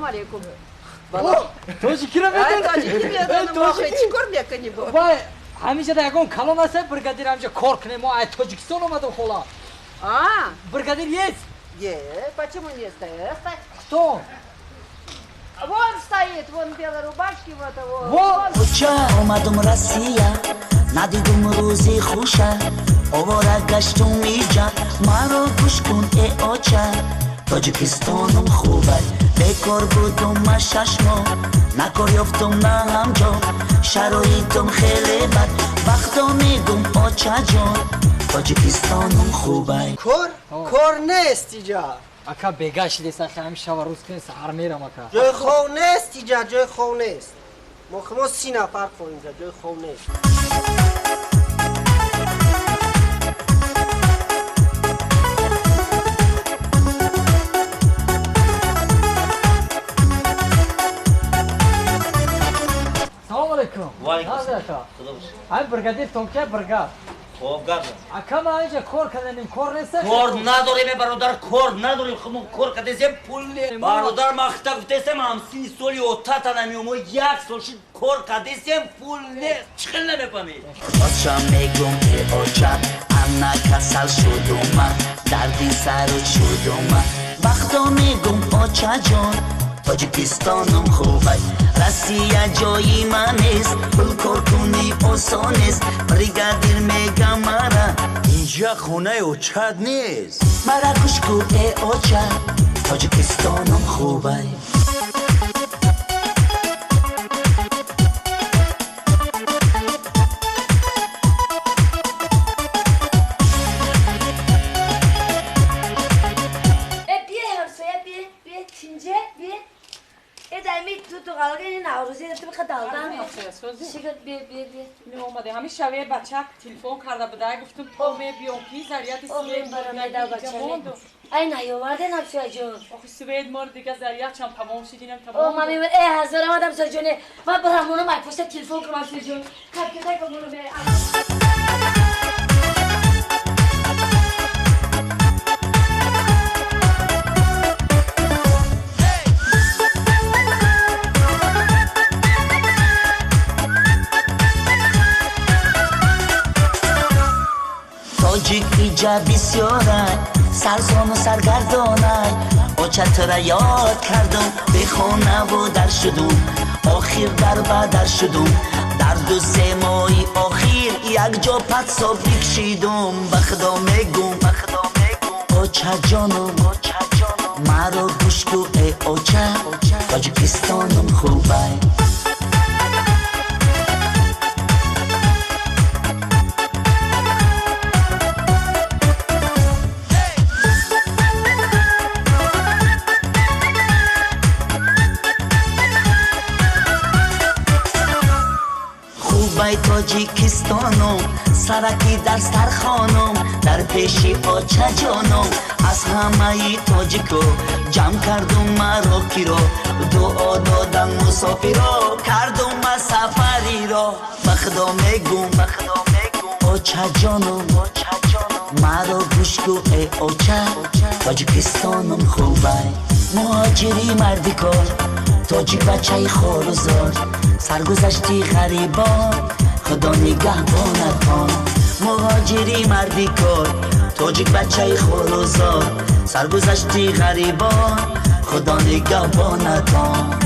علیکم. تاجیکی رو میدونی؟ تاجیکی میدونم آخه چی کار میکنی با؟ وای همیشه دیگه کلام است برگادیر همینجا کار کنه ما از تاجیکستان اومدم خلا. برگادیر есть? Почему не стоит? Кто? Вон стоит, вон белой рубашки, вот его. Вот. Куча омадум Россия, надидум рузи хуша, овора гаштум иҷа, маро гӯш кун э оча. Тоҷикистонум хубай, бекор будум ма 6 моҳ, на кор ёфтум на ҳамҷо, шароитум хеле бад, вақто мегум очаҷон. Тоҷикистонум хубай. کار نیست اینجا. اکا بگاش لیسا همیشه و روز کنی سهر میرم اکا. جای خوب نیست اینجا، جای خوب نیست. ما 3 نفر خوریم اینجا، جای خوب نیست. سلام علیکم. و علیکم السلام. خدا باشه. ای برگادیر تونکه برگاد. خب گردم. اکا ما اینجا کار کردیم کار نیست. کار نداریم برادر، کار نداریم. خب کار کردیم پول نیم. برادر مختا گفتم هم 30 سالی اوتا نمیام و 1 سال شد کار کردیم پول نیست. چخل نمیفهمی. بازشم میگم که اوچا انا کسل شدم دردی سر شدم وقتا میگم اوچا جان تاجیکستانم خوبه روسیه جایی من نیست پول کار کنی آسان است بریگادیر میگم مرا اینجا خونه اوچا نیست. مرا گوش کن ای اوچا تاجیکستانم خوبه می اومده همین شبیه بچه تلفن کرده بوده گفتم تو می بیام کی زریعت سوید ای نیومده نمسیه جون آخه سوید مار دیگه زریعت هم تمام شدینم تمام او مامی ای هزار آمدم سر جونه ما برامونو مکفوست تلفن کنم سر جون کپکتای کمونو به تاجیک ایجا بسیارای سرزان و سرگردانای اوچت را یاد کردم به خانه و در شدم آخر در بدر شدم در 2-3 ماهی آخر یک جا پتسا بکشیدم بخدا میگم اوچا جانم مرا گوش کو ای اوچا تاجیکستانم خوبه خوبای تاجیکستانم سرکی در سرخانم در پیشی اوچا جانم از همه تاجیکو جمع کردم مراکی رو دعا دادم مسافر رو کردم سفری رو بخدا میگم اوچا جانم مرا گوش کو ای اوچا تاجیکستانم خوبه مهاجری مردی کار تاجیک بچه خور و زار سرگذشتی غریبان خدا نگهبانت کن مهاجری مردی کار تاجیک بچه خور و زار سرگذشتی غریبان خدا نگهبانت کن